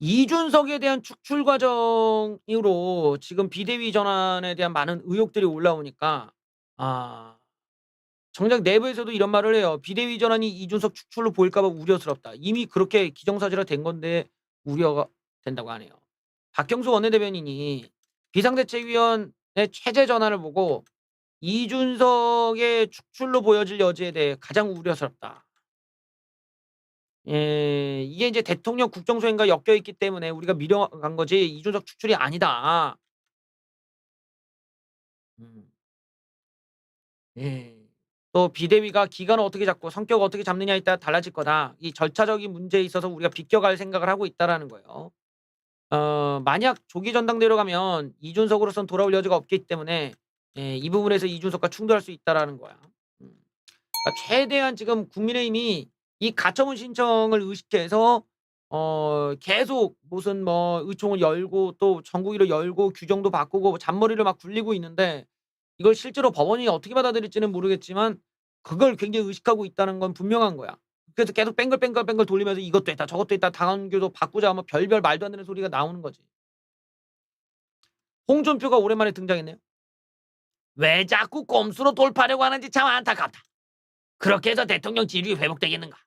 이준석에 대한 축출 과정으로 지금 비대위 전환에 대한 많은 의혹들이 올라오니까 아 정작 내부에서도 이런 말을 해요. "비대위 전환이 이준석 축출로 보일까 봐 우려스럽다." 이미 그렇게 기정사실화된 건데 우려가 된다고 하네요. 박경수 원내대변인이 비상대책위원회 체제 전환을 보고 "이준석의 축출로 보여질 여지에 대해 가장 우려스럽다." 예. 이게 이제 대통령 국정수행과 엮여 있기 때문에 우리가 미뤄간 거지 이준석 축출이 아니다. 음. 예. 또 "비대위가 기간을 어떻게 잡고 성격을 어떻게 잡느냐에 따라 달라질 거다. 이 절차적인 문제에 있어서 우리가 비껴갈 생각을 하고 있다."라는 거예요. 만약 조기 전당대회로 가면 이준석으로선 돌아올 여지가 없기 때문에 이 부분에서 "이준석과 충돌할 수 있다."라는 거야. 음. 그러니까 최대한 지금 국민의힘이 이 가처분 신청을 의식해서 계속 무슨 뭐 의총을 열고 또 전국위로 열고 규정도 바꾸고 잔머리를 막 굴리고 있는데 이걸 실제로 법원이 어떻게 받아들일지는 모르겠지만 그걸 굉장히 의식하고 있다는 건 분명한 거야. 그래서 계속 뱅글뱅글뱅글 돌리면서 이것도 했다 저것도 했다 당헌교도 바꾸자 뭐 별별 말도 안 되는 소리가 나오는 거지. 홍준표가 오랜만에 등장했네요. "왜 자꾸 꼼수로 돌파하려고 하는지 참 안타깝다. 그렇게 해서 대통령 지지율이 회복되겠는가?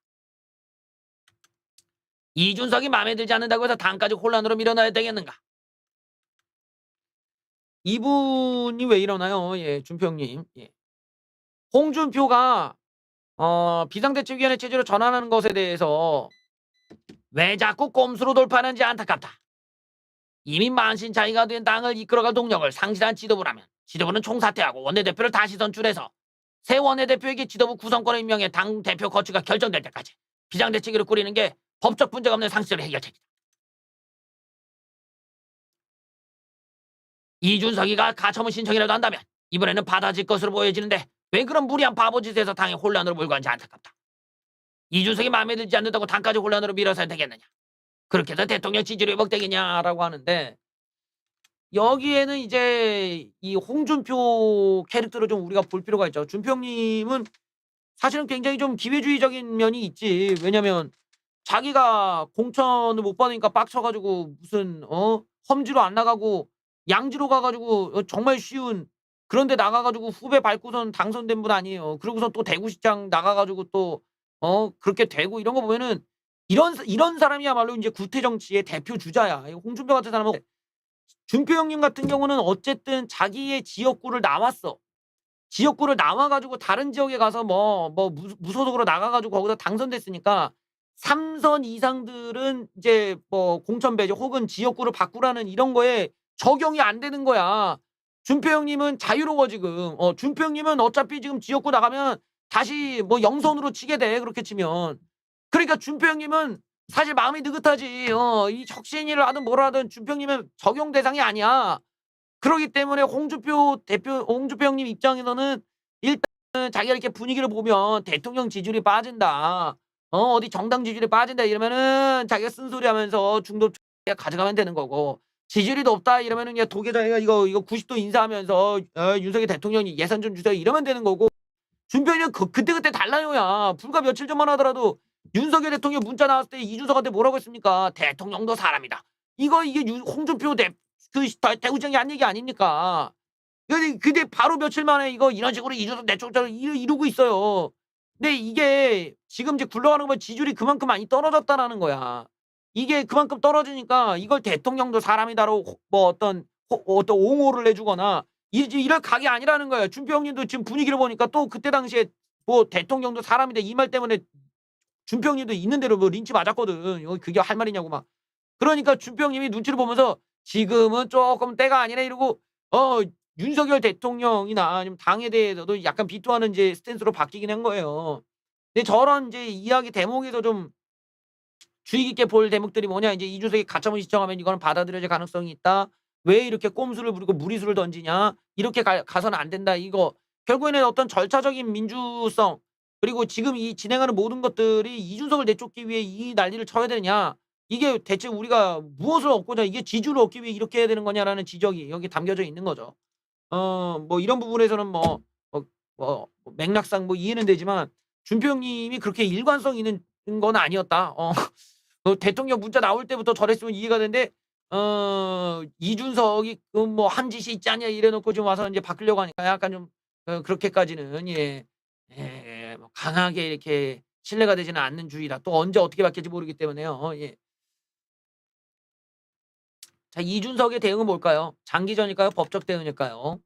이준석이 마음에 들지 않는다고 해서 당까지 혼란으로 밀어넣어야 되겠는가?" 이분이 왜 이러나요? 예, 준표 형님. 예. 홍준표가 비상대책위원회 체제로 전환하는 것에 대해서 "왜 자꾸 꼼수로 돌파하는지 안타깝다. 이미 만신창이가 된 당을 이끌어갈 동력을 상실한 지도부라면 지도부는 총사퇴하고 원내대표를 다시 선출해서 새 원내대표에게 지도부 구성권을 임명해 당 대표 거취가 결정될 때까지 비상대책위를 꾸리는 게 법적 문제가 없는 상식적인 해결책이다. 이준석이가 가처분 신청이라도 한다면 이번에는 받아질 것으로 보여지는데 왜 그런 무리한 바보짓에서 당이 혼란으로 몰고 가는지 안타깝다. 이준석이 마음에 들지 않는다고 당까지 혼란으로 밀어서야 되겠느냐. 그렇게 해서 대통령 지지율이 회복되겠냐라고 하는데 여기에는 이제 이 홍준표 캐릭터를 좀 우리가 볼 필요가 있죠. 준표 형님은 사실은 굉장히 좀 기회주의적인 면이 있지. 왜냐면 자기가 공천을 못 받으니까 빡쳐 가지고 무슨 험지로 안 나가고 양지로 가 가지고 정말 쉬운 그런 데 나가 가지고 후배 밟고선 당선된 분 아니에요. 그러고선 또 대구시장 나가 가지고 또 그렇게 되고 이런 거 보면은 이런 사람이야말로 인제 구태 정치의 대표 주자야. 이 홍준표 같은 사람은 준표 형님 같은 경우는 어쨌든 자기의 지역구를 나왔어. 지역구를 나와 가지고 다른 지역에 가서 뭐 무소속으로 나가 가지고 거기서 당선됐으니까 3선 이상들은 이제 뭐 공천 배제 혹은 지역구를 바꾸라는 이런 거에 적용이 안 되는 거야. 준표 형님은 자유로워 지금. 준표 형님은 어차피 지금 지역구 나가면 다시 뭐 영선으로 치게 돼 그렇게 치면. 그러니까 준표 형님은 사실 마음이 느긋하지. 이 혁신위를 하든 뭘 하든 준표 형님은 적용 대상이 아니야. 그러기 때문에 홍준표 형님 입장에서는 일단은 자기가 이렇게 분위기를 보면 대통령 지지율이 빠진다. 어디 정당 지지율이 빠진다 이러면은 자기가 쓴소리하면서 중도 가져가면 되는 거고 지지율이 높다 이러면은 그냥 도계자기가 이거 90도 인사하면서 "윤석열 대통령이 예산 좀 주세요." 이러면 되는 거고 준표는 그때그때 달라요야. 불과 며칠 전만 하더라도 윤석열 대통령 문자 나왔을 때 이준석한테 뭐라고 했습니까? "대통령도 사람이다." 이게 홍준표 대구시장이 한 얘기 아닙니까? 근데 바로 며칠 만에 이런 식으로 이준석 내쫓자고 이러고 있어요. 근데 이게 지금 이제 굴러가는 거 보면 지지율이 그만큼 많이 떨어졌다라는 거야. 이게 그만큼 떨어지니까 이걸 "대통령도 사람이다."로 뭐 어떤 옹호를 해 주거나 이럴 각이 아니라는 거예요. 준표 형님도 지금 분위기를 보니까 또 그때 당시에 뭐 "대통령도 사람이다." 이 말 때문에 준표 형님도 있는 대로 뭐 린치 맞았거든. 그게 할 말이냐고 막. 그러니까 준표 형님이 눈치를 보면서 '지금은 쪼끔 때가 아니네.' 이러고 윤석열 대통령이나 아니면 당에 대해서도 약간 비토하는 이제 스탠스로 바뀌긴 한 거예요. 근데 저런 이제 이야기 대목에서 좀 주의 깊게 볼 대목들이 뭐냐 인제 "이준석이 가처분 신청하면 이거는 받아들여질 가능성이 있다. 왜 이렇게 꼼수를 부리고 무리수를 던지냐. 이렇게 가서는 안 된다." 이거 결국에는 어떤 절차적인 민주성 그리고 지금 이 진행하는 모든 것들이 '이준석을 내쫓기 위해 이 난리를 쳐야 되느냐. 이게 대체 우리가 무엇을 얻고자 이게 지지를 얻기 위해 이렇게 해야 되는 거냐.'라는 지적이 여기에 담겨져 있는 거죠. 뭐 이런 부분에서는 맥락상 뭐 이해는 되지만 준표 형님이 그렇게 일관성 있는 건 아니었다. 대통령 문자 나올 때부터 저랬으면 이해가 되는데 이준석이 그 뭐 "한 짓이 있지 않냐." 이래 놓고 지금 와서 인제 바꾸려고 하니까 약간 좀 그렇게까지는 뭐 강하게 이렇게 신뢰가 되지는 않는 주의다. 또 언제 어떻게 바뀔지 모르기 때문에요. 예. 자, 이준석의 대응은 뭘까요? 장기전일까요? 법적 대응일까요?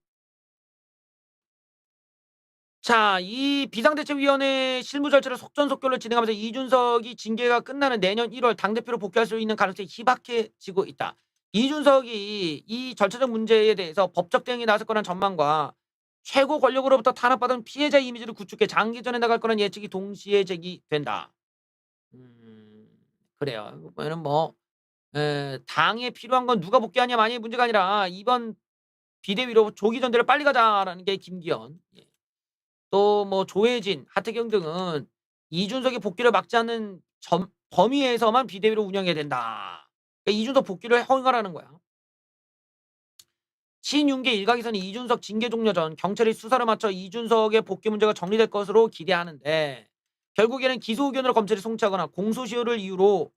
자, 이 비상대책위원회 실무 절차를 속전속결로 진행하면서 이준석이 징계가 끝나는 내년 1월 당대표로 복귀할 수 있는 가능성이 희박해지고 있다. 이준석이 이 절차적 문제에 대해서 법적 대응이 나설 거란 전망과 최고 권력으로부터 탄압받은 피해자 이미지를 구축해 장기전에 나갈 거란 예측이 동시에 제기된다. 음, 그래요. 보면은 뭐 당에 필요한 건 누가 복귀하냐 마냐의 문제가 아니라 이번 비대위로 조기 전대를 빨리 가자라는 게 김기현. 예. 또 뭐 조혜진, 하태경 등은 이준석의 복귀를 막지 않는 범위에서만 비대위로 운영해야 된다. 그러니까 이준석 복귀를 허용하라는 거야. 친윤계 일각에서는 이준석 징계 종료 전 경찰이 수사를 마쳐 이준석의 복귀 문제가 정리될 것으로 기대하는데 결국에는 기소 의견으로 검찰이 송치하거나 공소시효를 이유로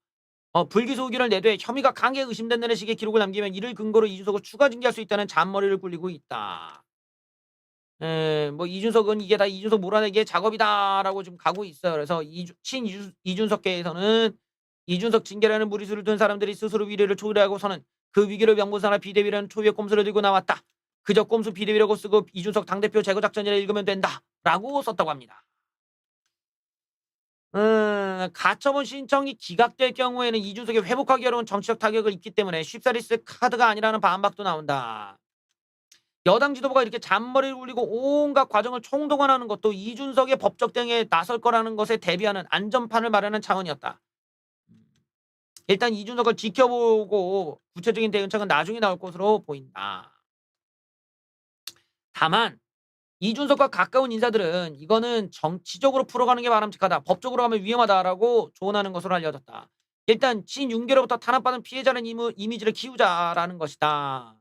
불기소 의견을 내되 혐의가 강하게 의심된다는 식의 기록을 남기면 이를 근거로 이준석을 추가 징계할 수 있다는 잔머리를 굴리고 있다. 뭐 이준석은 이게 다 이준석 몰아내기의 작업이다라고 지금 가고 있어요. 그래서 이준석계에서는 이준석 징계라는 무리수를 둔 사람들이 스스로 위례를 초래하고서는 그 위기를 명분삼아 비대위라는 초유의 꼼수를 들고 나왔다. 그저 꼼수 비대위라고 쓰고 이준석 당대표 제거 작전이라 읽으면 된다라고 썼다고 합니다. 가처분 신청이 기각될 경우에는 이준석이 회복하기 어려운 정치적 타격을 입기 때문에 쉽사리 쓸 카드가 아니라는 반박도 나온다. 여당 지도부가 이렇게 잔머리를 굴리고 온갖 과정을 총동원하는 것도 이준석의 법적 대응에 나설 거라는 것에 대비하는 안전판을 마련하는 차원이었다. 일단 이준석을 지켜보고 구체적인 대응책은 나중에 나올 것으로 보인다. 다만 이준석과 가까운 인사들은 이거는 정치적으로 풀어가는 게 바람직하다. 법적으로 가면 위험하다라고 조언하는 것으로 알려졌다. 일단 친윤계로부터 탄압받은 피해자는 이미지를 키우자라는 것이다.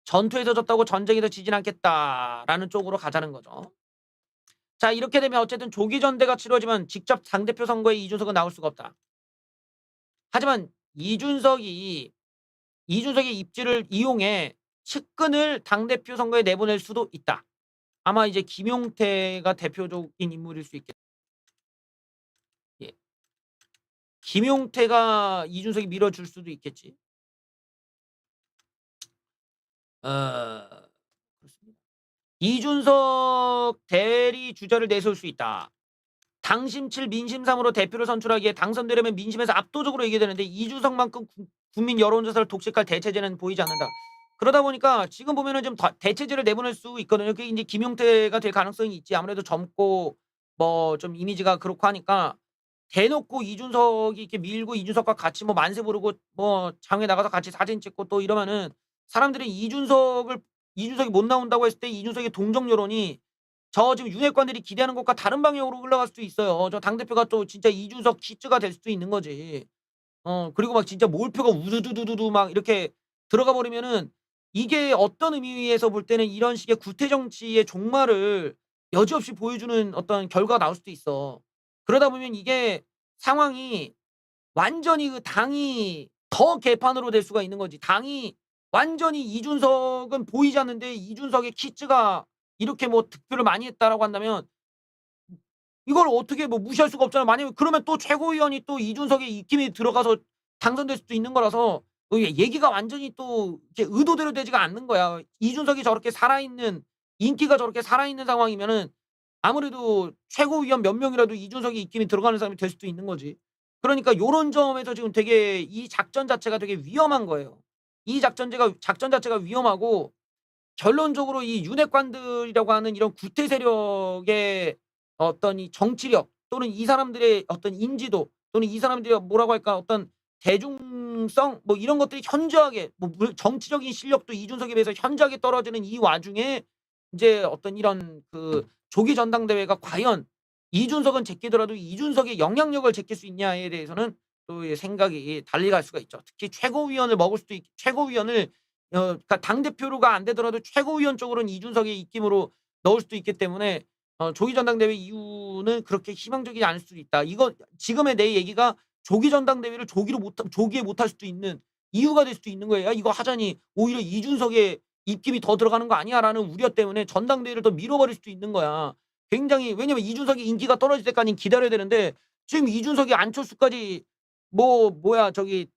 전투에서 졌다고 전쟁에서 지진 않겠다라는 쪽으로 가자는 거죠. 자, 이렇게 되면 어쨌든 조기 전대가 치러지면 직접 당대표 선거에 이준석은 나올 수가 없다. 하지만 이준석의 입지를 이용해 측근을 당대표 선거에 내보낼 수도 있다. 아마 이제 김용태가 대표적인 인물일 수 있겠다. 예. 김용태가 이준석이 밀어줄 수도 있겠지. 그렇습니다. 이준석 대리 주자를 내세울 수 있다. 당심칠 민심삼으로 대표를 선출하기에 당선되려면 민심에서 압도적으로 이겨야 되는데 이준석만큼 국민 여론조사를 독식할 대체제는 보이지 않는다. 그러다 보니까 지금 보면은 좀 대체제를 내보낼 수 있거든요. 그게 이제 김용태가 될 가능성이 있지. 아무래도 젊고 뭐 좀 이미지가 그렇고 하니까 대놓고 이준석이 이렇게 밀고 이준석과 같이 뭐 만세 부르고 뭐 장외 나가서 같이 사진 찍고 또 이러면은 사람들이 이준석이 못 나온다고 했을 때 이준석의 동정 여론이 저 지금 윤핵관들이 기대하는 것과 다른 방향으로 흘러갈 수도 있어요. 저 당대표가 또 진짜 이준석 키즈가 될 수도 있는 거지. 그리고 막 진짜 몰표가 우두두두두두 막 이렇게 들어가 버리면은 이게 어떤 의미에서 볼 때는 이런 식의 구태 정치의 종말을 여지없이 보여주는 어떤 결과가 나올 수도 있어. 그러다 보면 이게 상황이 완전히 그 당이 더 개판으로 될 수가 있는 거지. 당이 완전히 이준석은 보이지 않는데 이준석의 키즈가 이렇게 뭐 득표를 많이 했다라고 한다면 이걸 어떻게 뭐 무시할 수가 없잖아. 만약에 그러면 또 최고위원이 또 이준석의 입김이 들어가서 당선될 수도 있는 거라서 이게 얘기가 완전히 또 이렇게 의도대로 되지가 않는 거야. 이준석이 저렇게 살아있는 인기가 저렇게 살아있는 상황이면은 아무래도 최고위원 몇 명이라도 이준석의 입김이 들어가는 사람이 될 수도 있는 거지. 그러니까 요런 점에서 지금 되게 이 작전 자체가 되게 위험한 거예요. 이 작전 자체가 위험하고 결론적으로 이 윤핵관들이라고 하는 이런 구태 세력의 어떤 이 정치력 또는 이 사람들의 어떤 인지도 또는 이 사람들이 뭐라고 할까 어떤 대중성 뭐 이런 것들이 현저하게 뭐 정치적인 실력도 이준석에 비해서 현저하게 떨어지는 이 와중에 이제 어떤 이런 그 조기 전당대회가 과연 이준석은 제끼더라도 이준석의 영향력을 제낄 수 있냐에 대해서는 또 생각이 달리 갈 수가 있죠. 특히 최고위원을 그러니까 당대표로가 안 되더라도 최고위원 쪽으로는 이준석의 입김으로 넣을 수도 있기 때문에 조기 전당대회 이후는 그렇게 희망적이지 않을 수도 있다. 이거 지금의 내 얘기가 조기 전당대회를 조기에 못할 수도 있는 이유가 될 수도 있는 거예요. '야 이거 하자니 오히려 이준석의 입김이 더 들어가는 거 아니야?'라는 우려 때문에 전당대회를 더 미뤄버릴 수도 있는 거야. 굉장히 왜냐면 이준석이 인기가 떨어질 때까지는 기다려야 되는데 지금 이준석이 안철수까지 저기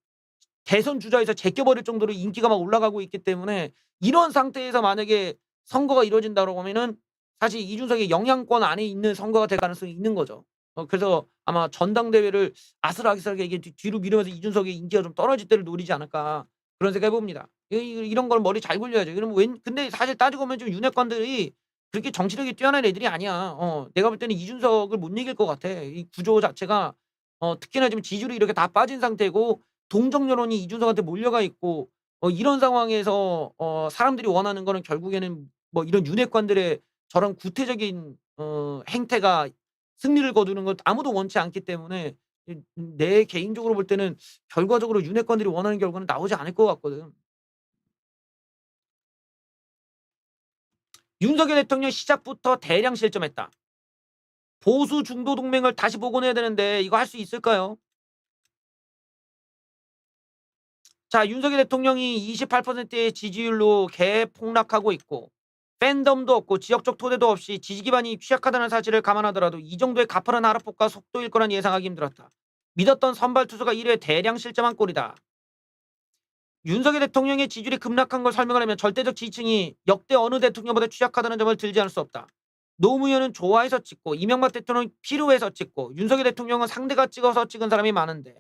대선 주자에서 제껴버릴 정도로 인기가 막 올라가고 있기 때문에 이런 상태에서 만약에 선거가 이루어진다고 하면은 사실 이준석의 영향권 안에 있는 선거가 될 가능성이 있는 거죠. 그래서 아마 전당대회를 아슬아슬하게 이게 뒤로 미루면서 이준석의 인기가 좀 떨어질 때를 노리지 않을까 그런 생각해 봅니다. 이런 걸 머리 잘 굴려야죠. 그러면 근데 사실 따지고 보면 좀 윤핵관들이 그렇게 정치력이 뛰어난 애들이 아니야. 내가 볼 때는 이준석을 못 이길 것 같아. 이 구조 자체가 특히나 지금 지지율이 이렇게 다 빠진 상태고 동정 여론이 이준석한테 몰려가 있고 이런 상황에서 사람들이 원하는 거는 결국에는 뭐 이런 윤핵관들의 저런 구태적인 행태가 승리를 거두는 걸 아무도 원치 않기 때문에 내 개인적으로 볼 때는 결과적으로 윤핵관들이 원하는 결과는 나오지 않을 것 같거든. 윤석열 대통령 시작부터 대량 실점했다. 보수 중도 동맹을 다시 복원해야 되는데 이거 할 수 있을까요? 자, 윤석열 대통령이 28%의 지지율로 개폭락하고 있고 팬덤도 없고 지역적 토대도 없이 지지 기반이 취약하다는 사실을 감안하더라도 이 정도의 가파른 하락폭과 속도일 거란 예상하기 힘들었다. 믿었던 선발 투수가 1회 대량 실점한 꼴이다. 윤석열 대통령의 지지율이 급락한 걸 설명하려면 절대적 지지층이 역대 어느 대통령보다 취약하다는 점을 들지 않을 수 없다. 노무현은 좋아해서 찍고 이명박 대통령은 필요해서 찍고 윤석열 대통령은 상대가 찍어서 찍은 사람이 많은데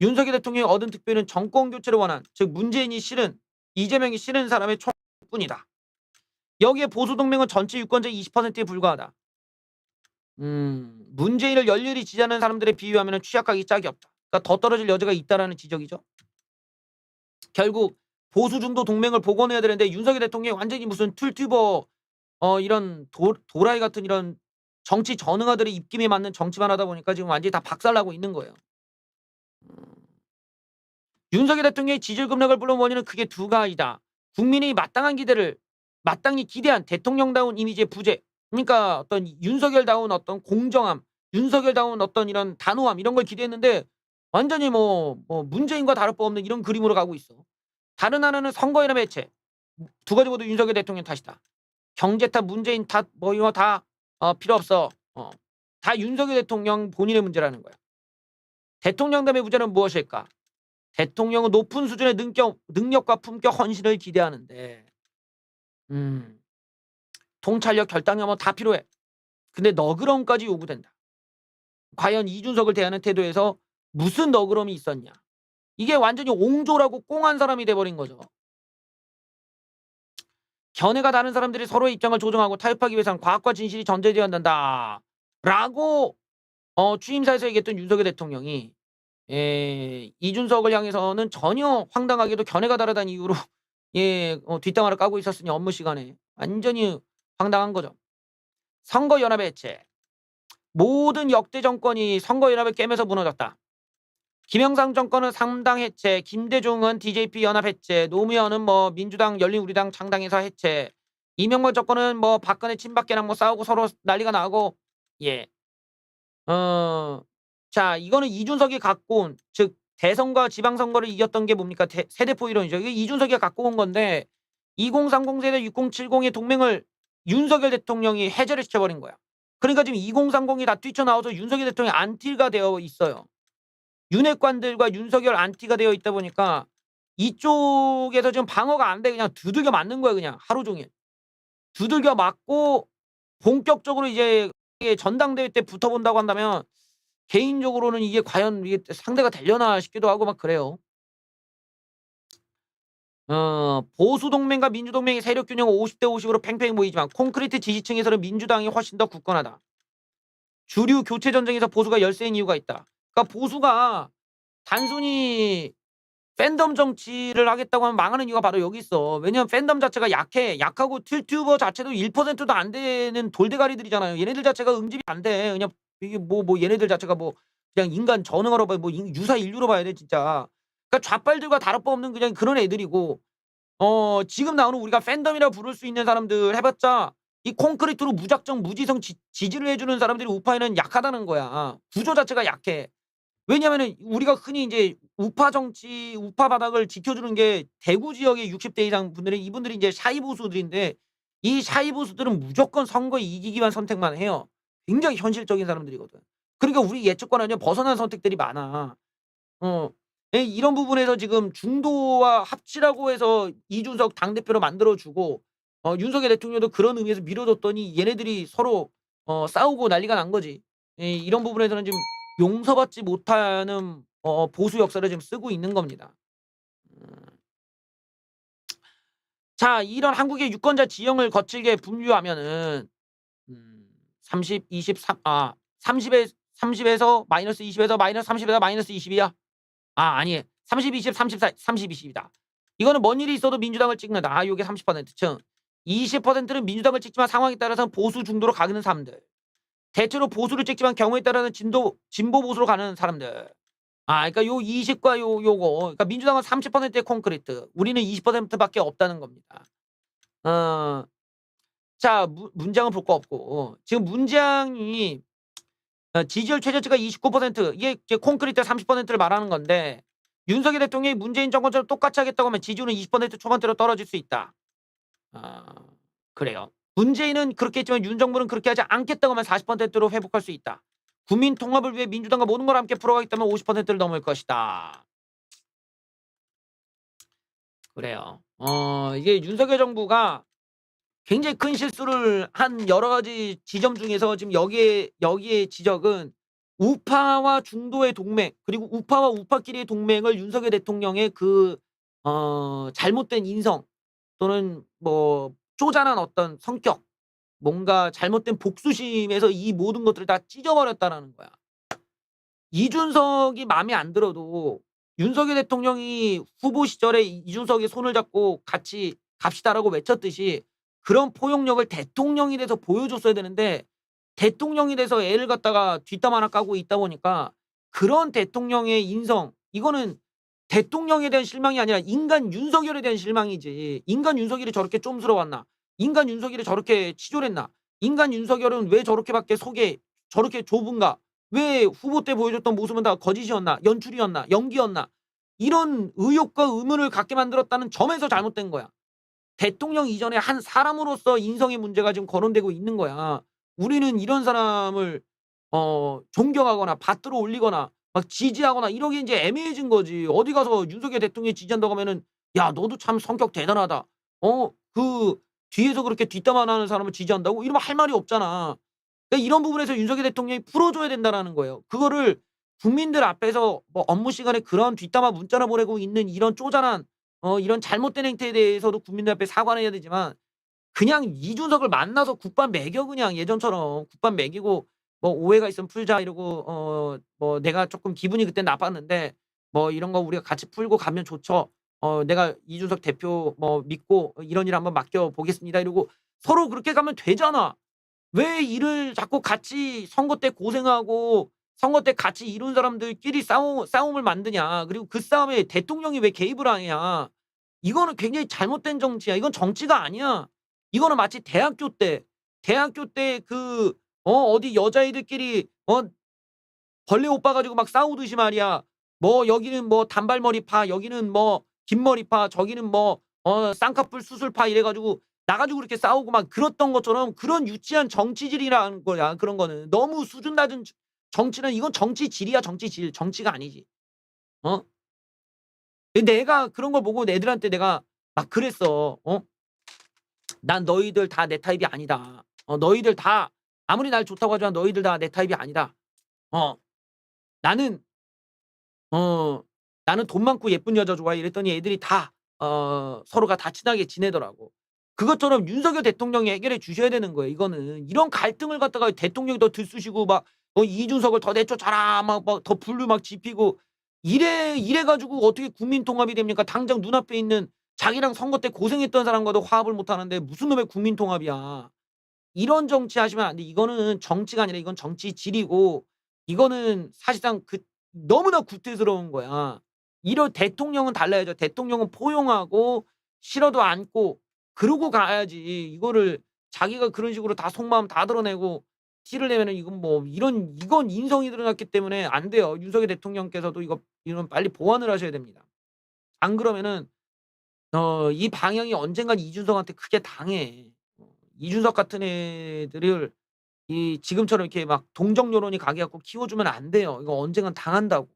윤석열 대통령이 얻은 득표는 정권 교체를 원한 즉 문재인이 싫은 이재명이 싫은 사람의 총뿐이다. 여기에 보수 동맹은 전체 유권자의 20%에 불과하다. 문재인을 열렬히 지지하는 사람들에 비유하면 취약하기 짝이 없다. 그러니까 더 떨어질 여지가 있다라는 지적이죠. 결국 보수 중도 동맹을 복원해야 되는데 윤석열 대통령이 완전히 무슨 툴튜버 이런 도라이 같은 이런 정치 전응아들의 입김에 맞는 정치만 하다 보니까 지금 완전히 다 박살나고 있는 거예요. 윤석열 대통령의 지지율 급락을 불러온 원인은 크게 두 가지다. 국민이 마땅히 기대한 대통령다운 이미지의 부재. 그러니까 어떤 윤석열다운 어떤 공정함, 윤석열다운 어떤 이런 단호함 이런 걸 기대했는데 완전히 문재인과 다를 바 없는 이런 그림으로 가고 있어. 다른 하나는 선거인의 매체. 두 가지 모두 윤석열 대통령 탓이다. 경제 탓, 문재인 탓, 이거 다 필요 없어. 다 윤석열 대통령 본인의 문제라는 거야. 대통령담의 문제는 무엇일까? 대통령은 높은 수준의 능력과 품격, 헌신을 기대하는데 통찰력, 결단력 다 필요해. 근데 너그러움까지 요구된다. 과연 이준석을 대하는 태도에서 무슨 너그러움이 있었냐? 이게 완전히 옹졸하고 꽁한 사람이 돼버린 거죠. 견해가 다른 사람들이 서로의 입장을 조정하고 타협하기 위해서는 과학과 진실이 전제되어야 한다. 라고 취임사에서 얘기했던 윤석열 대통령이 이준석을 향해서는 전혀 황당하게도 견해가 다르다는 이유로 뒷담화를 까고 있었으니 업무 시간에 완전히 황당한 거죠. 선거연합의 해체. 모든 역대 정권이 선거연합을 깨면서 무너졌다. 김영삼 정권은 3당 해체, 김대중은 DJP 연합 해체, 노무현은 민주당, 열린우리당 창당해서 해체, 이명박 정권은 박근혜 친박계랑 싸우고 서로 난리가 나고 자, 이거는 이준석이 갖고 온, 즉 대선과 지방선거를 이겼던 게 뭡니까? 세대포 이론이죠. 이게 이준석이 갖고 온 건데 2030 세대 6070의 동맹을 윤석열 대통령이 해제를 시켜버린 거야. 그러니까 지금 2030이 다 뛰쳐나와서 윤석열 대통령이 안티가 되어 있어요. 윤핵관들과 윤석열 안티가 되어 있다 보니까 이쪽에서 지금 방어가 안 돼. 그냥 두들겨 맞는 거야. 그냥 하루 종일. 두들겨 맞고 본격적으로 이제 전당대회 때 붙어본다고 한다면 개인적으로는 이게 과연 이게 상대가 되려나 싶기도 하고 막 그래요. 보수 동맹과 민주 동맹의 세력 균형은 50대 50으로 팽팽히 보이지만 콘크리트 지지층에서는 민주당이 훨씬 더 굳건하다. 주류 교체 전쟁에서 보수가 열세인 이유가 있다. 그러니까 보수가 단순히 팬덤 정치를 하겠다고 하면 망하는 이유가 바로 여기 있어. 왜냐면 팬덤 자체가 약하고 틸튜버 자체도 1%도 안 되는 돌대가리들이잖아요. 얘네들 자체가 응집이 안 돼. 그냥 이게 얘네들 자체가 그냥 인간 전응으로 봐야 유사 인류로 봐야 돼 진짜. 그러니까 좌빨들과 다를 바 없는 그냥 그런 애들이고 지금 나오는 우리가 팬덤이라 부를 수 있는 사람들 해봤자 이 콘크리트로 무작정 무지성 지지를 해주는 사람들이 우파에는 약하다는 거야. 구조 자체가 약해. 왜냐면은 우리가 흔히 이제 우파 정치, 우파 바닥을 지켜주는 게 대구 지역의 60대 이상 분들이 이분들이 이제 샤이 보수들인데 이 샤이 보수들은 무조건 선거에 이기기 위한 선택만 해요. 굉장히 현실적인 사람들이거든. 그러니까 우리 예측과는 완전 벗어난 선택들이 많아. 어. 예, 이런 부분에서 지금 중도와 합치라고 해서 이준석 당대표로 만들어 주고 윤석열 대통령도 그런 의미에서 밀어줬더니 얘네들이 서로 싸우고 난리가 난 거지. 예, 이런 부분에서는 지금 용서받지 못하는 보수 역사를 지금 쓰고 있는 겁니다. 음. 자, 이런 한국의 유권자 지형을 거칠게 분류하면은 30, 23 30 에서 마이너스 20 에서 마이너스 30 에서 마이너스 20 이야? 아니. 30, 20, 34, 30, 20이다. 이거는 뭔 일이 있어도 민주당을 찍는다. 요게 30%층. 20%는 민주당을 찍지만 상황에 따라서는 보수 중도로 가는 사람들. 대체로 보수를 찍지만 경우에 따라서는 진보 보수로 가는 사람들. 그러니까 요 20과 요거. 그러니까 민주당은 30%의 콘크리트. 우리는 20%밖에 없다는 겁니다. 자, 문장은 볼 거 없고. 지금 문장이 지지율 최저치가 29% 이게 콘크리트 30%를 말하는 건데 윤석열 대통령이 문재인 정권처럼 똑같이 하겠다고 하면 지지율은 20% 초반대로 떨어질 수 있다. 그래요. 문재인은 그렇게 했지만 윤 정부는 그렇게 하지 않겠다고 하면 40%로 회복할 수 있다. 국민 통합을 위해 민주당과 모든 걸 함께 풀어가겠다면 50%를 넘을 것이다. 그래요. 이게 윤석열 정부가 굉장히 큰 실수를 한 여러 가지 지점 중에서 지금 여기에 지적은 우파와 중도의 동맹 그리고 우파와 우파끼리의 동맹을 윤석열 대통령의 잘못된 인성 또는 뭐 쪼잔한 어떤 성격 뭔가 잘못된 복수심에서 이 모든 것들을 다 찢어버렸다라는 거야. 이준석이 마음에 안 들어도 윤석열 대통령이 후보 시절에 이준석의 손을 잡고 같이 갑시다라고 외쳤듯이 그런 포용력을 대통령이 돼서 보여줬어야 되는데 대통령이 돼서 애를 갖다가 뒷담 하나 까고 있다 보니까 그런 대통령의 인성 이거는 대통령에 대한 실망이 아니라 인간 윤석열에 대한 실망이지. 인간 윤석열이 저렇게 쫌스러웠나? 인간 윤석열이 저렇게 치졸했나? 인간 윤석열은 왜 저렇게밖에 속에 저렇게 좁은가? 왜 후보 때 보여줬던 모습은 다 거짓이었나? 연출이었나? 연기였나? 이런 의혹과 의문을 갖게 만들었다는 점에서 잘못된 거야. 대통령 이전에 한 사람으로서 인성의 문제가 지금 거론되고 있는 거야. 우리는 이런 사람을 존경하거나 받들어 올리거나 막 지지하거나 이런 게 이제 애매해진 거지. 어디 가서 윤석열 대통령이 지지한다고 하면은 야 너도 참 성격 대단하다. 그 뒤에서 그렇게 뒷담화하는 사람을 지지한다고? 이러면 할 말이 없잖아. 그러니까 이런 부분에서 윤석열 대통령이 풀어줘야 된다라는 거예요. 그거를 국민들 앞에서 뭐 업무 시간에 그런 뒷담화 문자나 보내고 있는 이런 쪼잔한 이런 잘못된 행태에 대해서도 국민들 앞에 사과는 해야 되지만 그냥 이준석을 만나서 국밥 먹여 그냥 예전처럼 국밥 먹이고 뭐 "오해가 있으면 풀자." 이러고 뭐 "내가 쪼끔 기분이 그때 나빴는데 뭐 이런 거 우리가 같이 풀고 가면 좋죠. 내가 이준석 대표 뭐 믿고 이런 일 한번 맡겨 보겠습니다." 이러고 서로 그렇게 가면 되잖아. 왜 일을 자꾸 같이 선거 때 고생하고 선거 때 같이 이룬 사람들끼리 싸움을 만드냐. 그리고 그 싸움에 대통령이 왜 개입을 하냐. 이거는 굉장히 잘못된 정치야. 이건 정치가 아니야. 이거는 마치 대학교 때 어디 여자애들끼리 벌레 옷 봐 가지고 막 싸우듯이 말이야. 뭐 여기는 뭐 단발머리파, 여기는 뭐 긴머리파, 저기는 뭐 쌍꺼풀 수술파 이래 가지고 나 가지고 그렇게 싸우고 막 그랬던 것처럼 그런 유치한 정치질이라는 거야 그런 거는. 너무 수준 낮은 정치는 이건 정치질이야 정치질. 정치가 아니지. 어? 내가 그런 걸 보고 애들한테 내가 막 그랬어. "난 너희들 다 내 타입이 아니다. 너희들 다 아무리 날 좋다고 하지만 너희들 다 내 타입이 아니다. 어 나는 어 나는 돈 많고 예쁜 여자 좋아해." 이랬더니 애들이 다 서로가 다 친하게 지내더라고. 그것처럼 윤석열 대통령이 해결해 주셔야 되는 거예요 이거는. 이런 갈등을 갖다가 대통령이 더 들쑤시고 막 "이준석을 더 내쫓아라." 막 더 불을 막 지피고 이래 가지고 어떻게 국민 통합이 됩니까? 당장 눈앞에 있는 자기랑 선거 때 고생했던 사람과도 화합을 못 하는데 무슨 놈의 국민 통합이야. 이런 정치 하시면 안 돼. 이거는 정치가 아니라 이건 정치질이고 이거는 사실상 너무나 구태스러운 거야. 이런 대통령은 달라야죠. 대통령은 포용하고 싫어도 안고 그러고 가야지. 이거를 자기가 그런 식으로 다 속마음 다 드러내고 티를 내면은 이건 뭐 이건 인성이 드러났기 때문에 안 돼요. 윤석열 대통령께서도 이건 빨리 보완을 하셔야 됩니다. 안 그러면은 이 방향이 언젠간 이준석한테 크게 당해. 이준석 같은 애들을 이 지금처럼 이렇게 막 동정 여론이 강해 갖고 키워주면 안 돼요. 이거 언젠간 당한다고.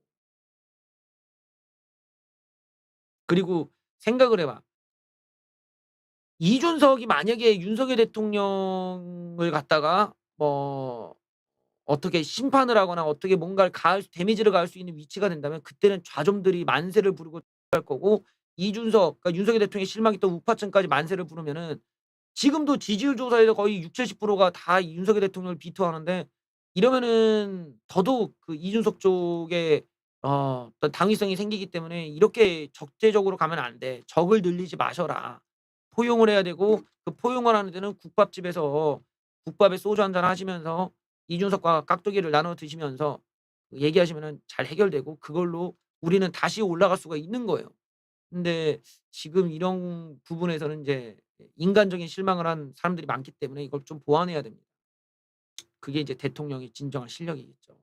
그리고 생각을 해 봐. 이준석이 만약에 윤석열 대통령을 갖다가 뭐 어떻게 심판을 하거나 어떻게 뭔가를 가할 데미지를 가할 수 있는 위치가 된다면 그때는 좌좀들이 만세를 부르고 할 거고, 이준석 그러니까 윤석열 대통령이 실망했던 우파층까지 만세를 부르면은 지금도 지지율 조사에서 거의 60-70%가 다 윤석열 대통령을 비토하는데, 이러면은 더더욱 그 이준석 쪽에 어떤 당위성이 생기기 때문에 이렇게 적재적으로 가면 안 돼. 적을 늘리지 마셔라. 포용을 해야 되고, 그 포용을 하는 데는 국밥집에서 국밥에 소주 한잔 하시면서 이준석과 깍두기를 나눠 드시면서 얘기하시면은 잘 해결되고 그걸로 우리는 다시 올라갈 수가 있는 거예요. 근데 지금 이런 부분에서는 인제 인간적인 실망을 한 사람들이 많기 때문에 이걸 좀 보완해야 됩니다. 그게 이제 대통령의 진정한 실력이겠죠.